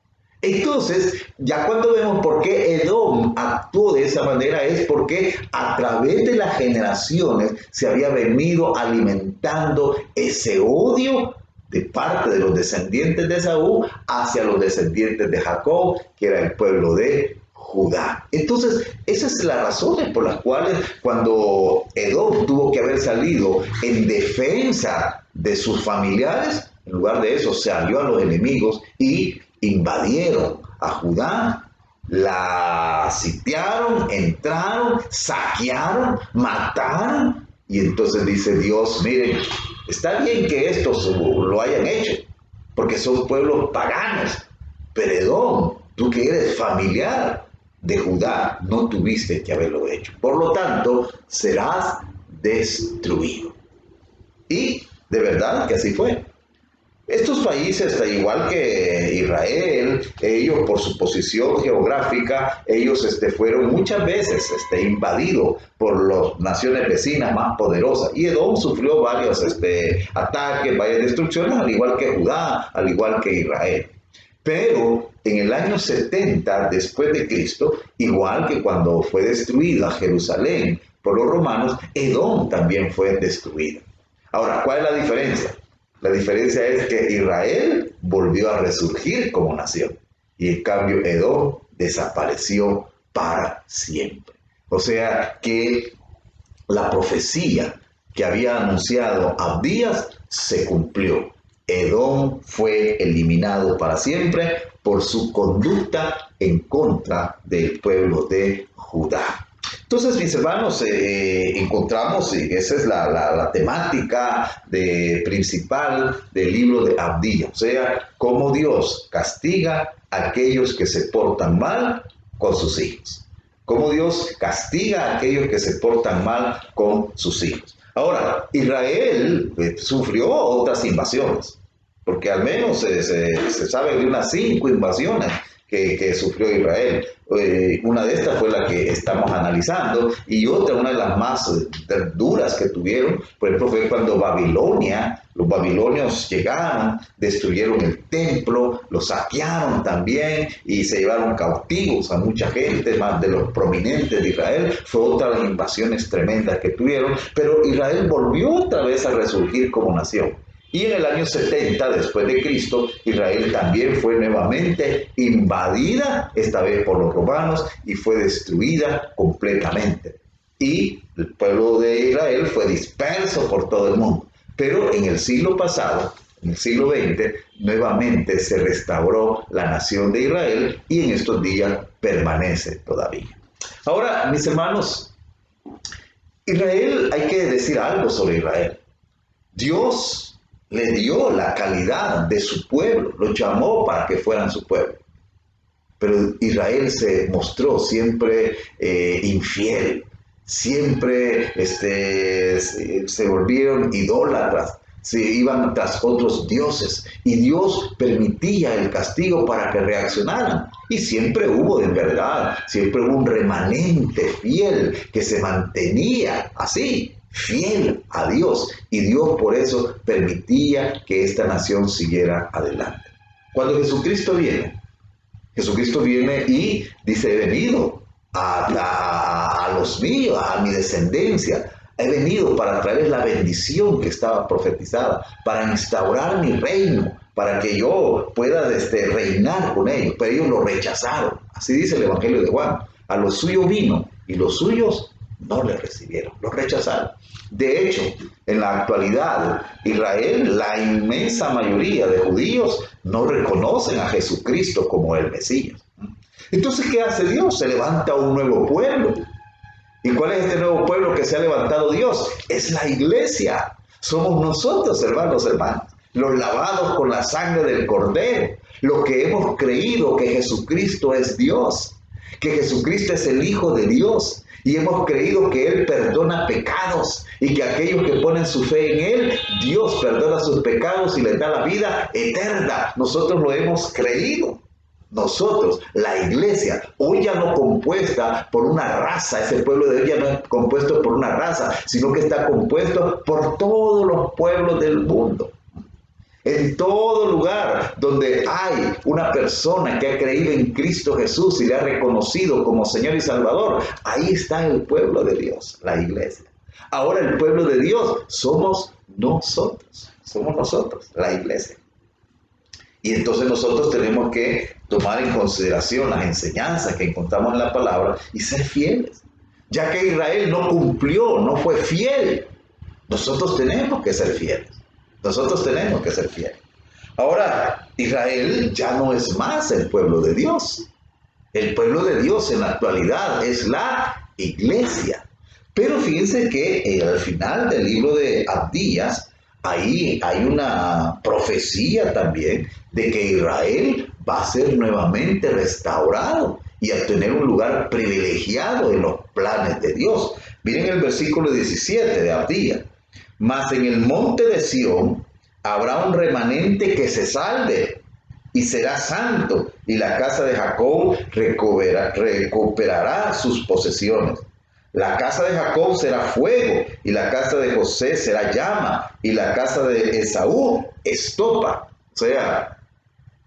Entonces, ya cuando vemos por qué Edom actuó de esa manera es porque a través de las generaciones se había venido alimentando ese odio de parte de los descendientes de Esaú hacia los descendientes de Jacob, que era el pueblo de Judá. Entonces, esas son las razones por las cuales cuando Edom tuvo que haber salido en defensa de sus familiares, en lugar de eso se alió a los enemigos y invadieron a Judá, la sitiaron, entraron, saquearon, mataron Y entonces dice Dios, miren, está bien que estos lo hayan hecho, porque son pueblos paganos, pero Edom, tú que eres familiar de Judá, no tuviste que haberlo hecho. Por lo tanto, serás destruido. Y de verdad que así fue. Estos países, igual que Israel, ellos por su posición geográfica, ellos fueron muchas veces invadidos por las naciones vecinas más poderosas. Y Edom sufrió varios ataques, varias destrucciones, al igual que Judá, al igual que Israel. Pero en el año 70 después de Cristo, igual que cuando fue destruida Jerusalén por los romanos, Edom también fue destruida. Ahora, ¿cuál es la diferencia? La diferencia es que Israel volvió a resurgir como nación y en cambio Edom desapareció para siempre. O sea que la profecía que había anunciado Abdías se cumplió. Edom fue eliminado para siempre por su conducta en contra del pueblo de Judá. Entonces, mis hermanos, encontramos, y esa es la temática principal del libro de Abdías, o sea, cómo Dios castiga a aquellos que se portan mal con sus hijos. Cómo Dios castiga a aquellos que se portan mal con sus hijos. Ahora, Israel sufrió otras invasiones, porque al menos se sabe de unas 5 invasiones que sufrió Israel. Una de estas fue la que estamos analizando, y otra, una de las más duras que tuvieron, por ejemplo, fue cuando los babilonios llegaron, destruyeron el templo, lo saquearon también y se llevaron cautivos a mucha gente, más de los prominentes de Israel. Fue otra de las invasiones tremendas que tuvieron, pero Israel volvió otra vez a resurgir como nación. Y en el año 70 después de Cristo, Israel también fue nuevamente invadida, esta vez por los romanos, y fue destruida completamente. Y el pueblo de Israel fue disperso por todo el mundo. Pero en el siglo pasado, en el siglo XX, nuevamente se restauró la nación de Israel y en estos días permanece todavía. Ahora, mis hermanos, Israel, hay que decir algo sobre Israel. Dios le dio la calidad de su pueblo, los llamó para que fueran su pueblo. Pero Israel se mostró siempre infiel, siempre se volvieron idólatras, se iban tras otros dioses, y Dios permitía el castigo para que reaccionaran. Y siempre hubo, en verdad, siempre hubo un remanente fiel que se mantenía así, fiel a Dios, y Dios por eso permitía que esta nación siguiera adelante. Cuando Jesucristo viene y dice: he venido a los míos, a mi descendencia, he venido para traerles la bendición que estaba profetizada, para instaurar mi reino, para que yo pueda reinar con ellos. Pero ellos lo rechazaron. Así dice el Evangelio de Juan: a los suyos vino y los suyos no le recibieron, lo rechazaron. De hecho, en la actualidad, Israel, la inmensa mayoría de judíos no reconocen a Jesucristo como el Mesías. Entonces, ¿qué hace Dios? Se levanta un nuevo pueblo. ¿Y cuál es este nuevo pueblo que se ha levantado Dios? Es la iglesia. Somos nosotros, hermanos, los lavados con la sangre del Cordero, los que hemos creído que Jesucristo es Dios, que Jesucristo es el Hijo de Dios, y hemos creído que Él perdona pecados, y que aquellos que ponen su fe en Él, Dios perdona sus pecados y les da la vida eterna. Nosotros lo hemos creído. Nosotros, la iglesia, hoy ya no compuesta por una raza, ese pueblo de hoy ya no es compuesto por una raza, sino que está compuesto por todos los pueblos del mundo. En todo lugar donde hay una persona que ha creído en Cristo Jesús y le ha reconocido como Señor y Salvador, ahí está el pueblo de Dios, la iglesia. Ahora el pueblo de Dios somos nosotros, la iglesia. Y entonces nosotros tenemos que tomar en consideración las enseñanzas que encontramos en la palabra y ser fieles. Ya que Israel no cumplió, no fue fiel, nosotros tenemos que ser fieles. Ahora, Israel ya no es más el pueblo de Dios. El pueblo de Dios en la actualidad es la iglesia. Pero fíjense que al final del libro de Abdías, ahí hay una profecía también de que Israel va a ser nuevamente restaurado y a tener un lugar privilegiado en los planes de Dios. Miren el versículo 17 de Abdías. Mas en el monte de Sión habrá un remanente que se salve y será santo, y la casa de Jacob recuperará sus posesiones. La casa de Jacob será fuego, y la casa de José será llama, y la casa de Esaú estopa, o sea,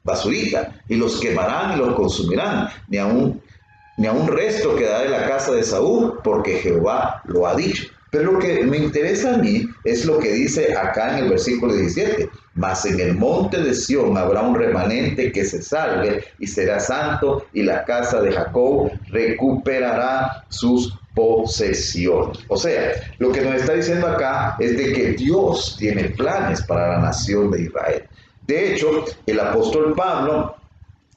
basurita, y los quemarán y los consumirán, ni aun resto quedará de la casa de Esaú, porque Jehová lo ha dicho. Pero lo que me interesa a mí es lo que dice acá en el versículo 17. Mas en el monte de Sión habrá un remanente que se salve y será santo, y la casa de Jacob recuperará sus posesiones. O sea, lo que nos está diciendo acá es de que Dios tiene planes para la nación de Israel. De hecho, el apóstol Pablo,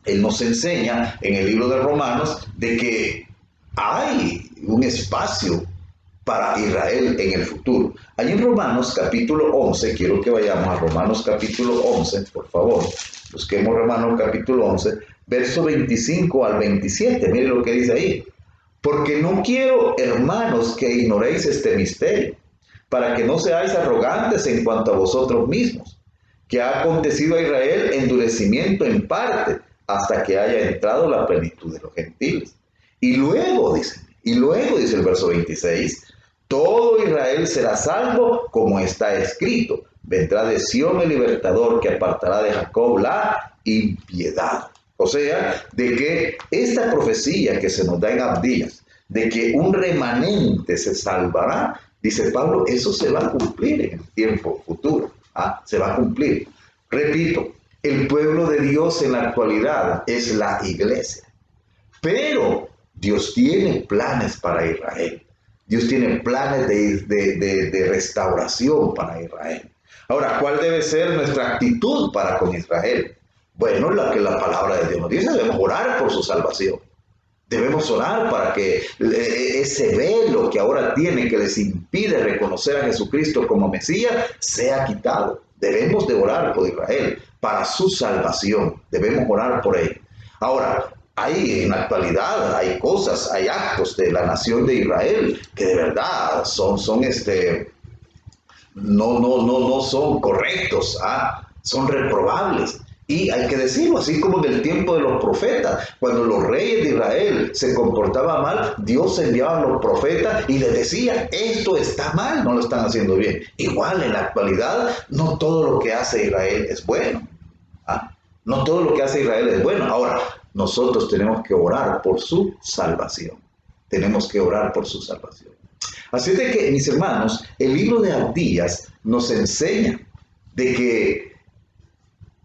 él nos enseña en el libro de Romanos de que hay un espacio para Israel en el futuro. Allí en Romanos capítulo 11, quiero que vayamos a Romanos capítulo 11, por favor, busquemos Romanos capítulo 11, verso 25 al 27, miren lo que dice ahí. Porque no quiero, hermanos, que ignoréis este misterio, para que no seáis arrogantes en cuanto a vosotros mismos, que ha acontecido a Israel endurecimiento en parte, hasta que haya entrado la plenitud de los gentiles. Y luego dice el verso 26, todo Israel será salvo, como está escrito, vendrá de Sión el libertador, que apartará de Jacob la impiedad. O sea, de que esta profecía que se nos da en Abdías, de que un remanente se salvará, dice Pablo, eso se va a cumplir en el tiempo futuro. Se va a cumplir. Repito, el pueblo de Dios en la actualidad es la iglesia. Pero Dios tiene planes para Israel. Dios tiene planes de restauración para Israel. Ahora, ¿cuál debe ser nuestra actitud para con Israel? Bueno, la que la palabra de Dios nos dice, debemos orar por su salvación. Debemos orar para que ese velo que ahora tiene, que les impide reconocer a Jesucristo como Mesías, sea quitado. Debemos de orar por Israel, para su salvación. Debemos orar por él. Ahora, en la actualidad hay cosas, hay actos de la nación de Israel que de verdad no son correctos, son reprobables. Y hay que decirlo, así como en el tiempo de los profetas, cuando los reyes de Israel se comportaban mal, Dios enviaba a los profetas y les decía, esto está mal, no lo están haciendo bien. Igual en la actualidad, no todo lo que hace Israel es bueno. No todo lo que hace Israel es bueno. Ahora, nosotros tenemos que orar por su salvación. Tenemos que orar por su salvación. Así de que, mis hermanos, el libro de Abdías nos enseña de que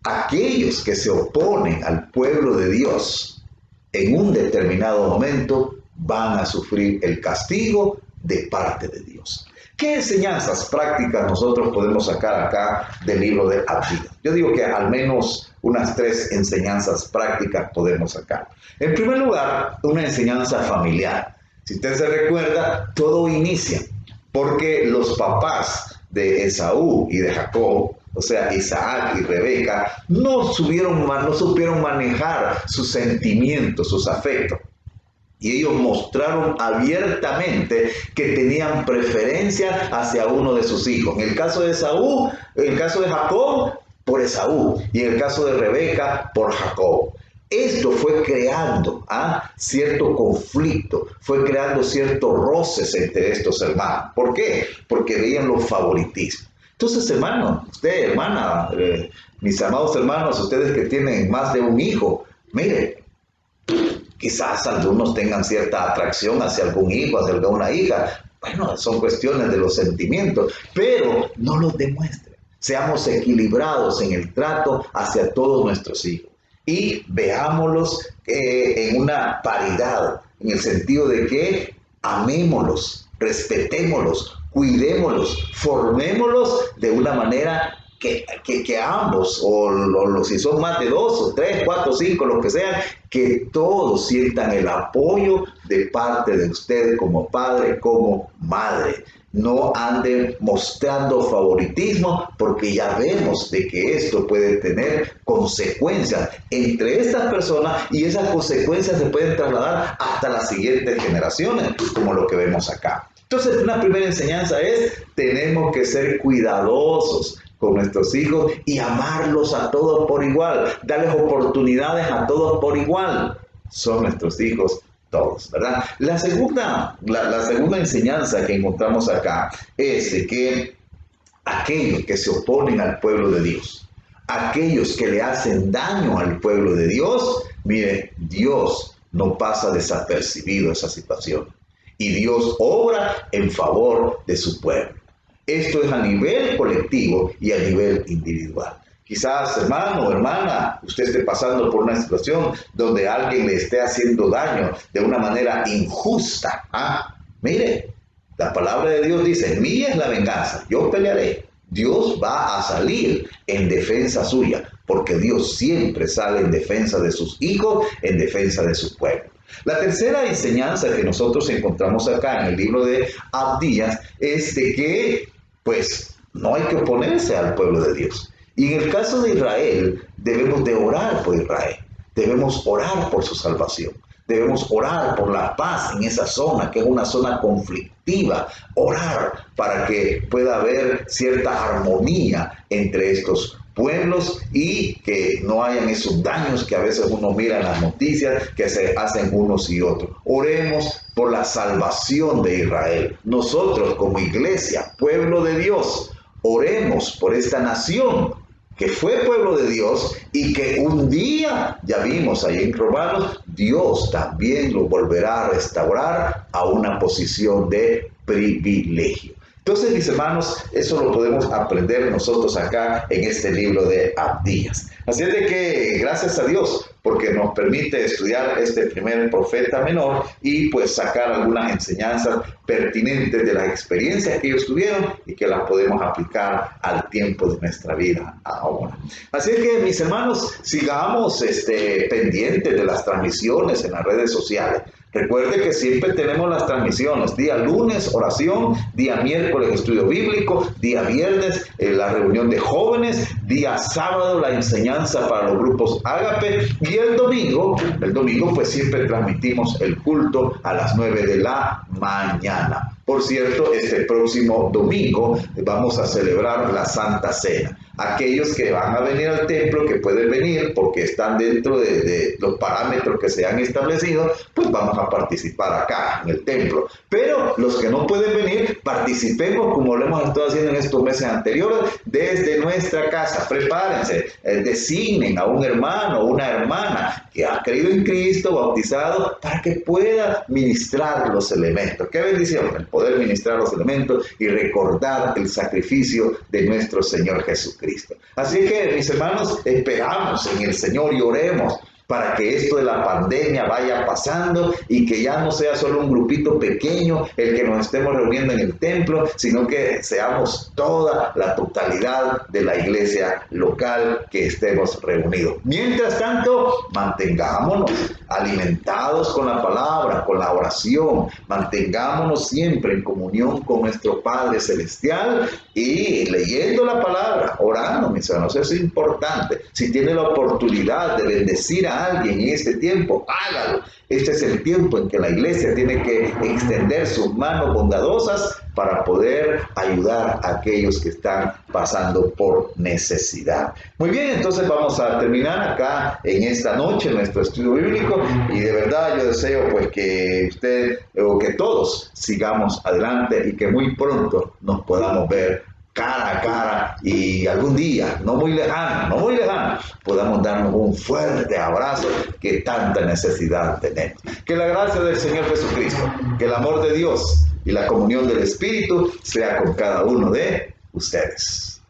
aquellos que se oponen al pueblo de Dios en un determinado momento van a sufrir el castigo de parte de Dios. ¿Qué enseñanzas prácticas nosotros podemos sacar acá del libro de Abdías? Yo digo que al menos unas 3 enseñanzas prácticas podemos sacar. En primer lugar, una enseñanza familiar. Si usted se recuerda, todo inicia porque los papás de Esaú y de Jacob, o sea, Isaac y Rebeca, no supieron manejar sus sentimientos, sus afectos. Y ellos mostraron abiertamente que tenían preferencia hacia uno de sus hijos. En el caso de Esaú, en el caso de Jacob, por Esaú. Y en el caso de Rebeca, por Jacob. Esto fue creando cierto conflicto, fue creando ciertos roces entre estos hermanos. ¿Por qué? Porque veían los favoritismos. Entonces, hermano, usted, hermana, mis amados hermanos, ustedes que tienen más de un hijo, mire, quizás algunos tengan cierta atracción hacia algún hijo, hacia alguna hija. Bueno, son cuestiones de los sentimientos, pero no los demuestren. Seamos equilibrados en el trato hacia todos nuestros hijos y veámoslos en una paridad, en el sentido de que amémoslos, respetémoslos, cuidémoslos, formémoslos de una manera que ambos, o si son más de 2, o 3, 4, 5, lo que sean, que todos sientan el apoyo de parte de usted como padre, como madre. No anden mostrando favoritismo, porque ya vemos de que esto puede tener consecuencias entre estas personas, y esas consecuencias se pueden trasladar hasta las siguientes generaciones, como lo que vemos acá. Entonces, una primera enseñanza es: tenemos que ser cuidadosos con nuestros hijos y amarlos a todos por igual, darles oportunidades a todos por igual. Son nuestros hijos todos, ¿verdad? La segunda enseñanza que encontramos acá es de que aquellos que se oponen al pueblo de Dios, aquellos que le hacen daño al pueblo de Dios, mire, Dios no pasa desapercibido esa situación, y Dios obra en favor de su pueblo. Esto es a nivel colectivo y a nivel individual. Quizás, hermano o hermana, usted esté pasando por una situación donde alguien le esté haciendo daño de una manera injusta. Mire, la palabra de Dios dice: mía es la venganza, yo pelearé. Dios va a salir en defensa suya, porque Dios siempre sale en defensa de sus hijos, en defensa de su pueblo. La tercera enseñanza que nosotros encontramos acá en el libro de Abdías es de que, pues, no hay que oponerse al pueblo de Dios. Y en el caso de Israel, debemos de orar por Israel, debemos orar por su salvación, debemos orar por la paz en esa zona, que es una zona conflictiva, orar para que pueda haber cierta armonía entre estos pueblos y que no hayan esos daños que a veces uno mira en las noticias que se hacen unos y otros. Oremos por la salvación de Israel. Nosotros como iglesia, pueblo de Dios, oremos por esta nación que fue pueblo de Dios y que un día, ya vimos ahí en Romanos, Dios también lo volverá a restaurar a una posición de privilegio. Entonces, mis hermanos, eso lo podemos aprender nosotros acá en este libro de Abdías. Así es de que, gracias a Dios, porque nos permite estudiar este primer profeta menor y pues sacar algunas enseñanzas pertinentes de las experiencias que ellos tuvieron y que las podemos aplicar al tiempo de nuestra vida ahora. Así es que, mis hermanos, sigamos pendientes de las transmisiones en las redes sociales. Recuerde que siempre tenemos las transmisiones: día lunes oración, día miércoles estudio bíblico, día viernes la reunión de jóvenes, día sábado la enseñanza para los grupos Ágape, y el domingo pues siempre transmitimos el culto a las 9 de la mañana. Por cierto, este próximo domingo vamos a celebrar la Santa Cena. Aquellos que van a venir al templo, que pueden venir porque están dentro de los parámetros que se han establecido, pues vamos a participar acá en el templo. Pero los que no pueden venir, participemos como lo hemos estado haciendo en estos meses anteriores desde nuestra casa. Prepárense, designen a un hermano o una hermana que ha creído en Cristo, bautizado, para que pueda ministrar los elementos. ¡Qué bendición! El poder ministrar los elementos y recordar el sacrificio de nuestro Señor Jesucristo. Así que, mis hermanos, esperamos en el Señor y oremos para que esto de la pandemia vaya pasando y que ya no sea solo un grupito pequeño el que nos estemos reuniendo en el templo, sino que seamos toda la totalidad de la iglesia local que estemos reunidos. Mientras tanto, mantengámonos alimentados con la palabra, con la oración, mantengámonos siempre en comunión con nuestro Padre Celestial y leyendo la palabra, orando, mis hermanos. Eso es importante. Si tiene la oportunidad de bendecir a alguien en este tiempo, hágalo. Este es el tiempo en que la iglesia tiene que extender sus manos bondadosas para poder ayudar a aquellos que están pasando por necesidad. Muy bien, entonces vamos a terminar acá en esta noche nuestro estudio bíblico, y de verdad yo deseo pues que usted o que todos sigamos adelante y que muy pronto nos podamos ver cara a cara y algún día, no muy lejano, podamos darnos un fuerte abrazo que tanta necesidad tenemos. Que la gracia del Señor Jesucristo, que el amor de Dios y la comunión del Espíritu sea con cada uno de ustedes.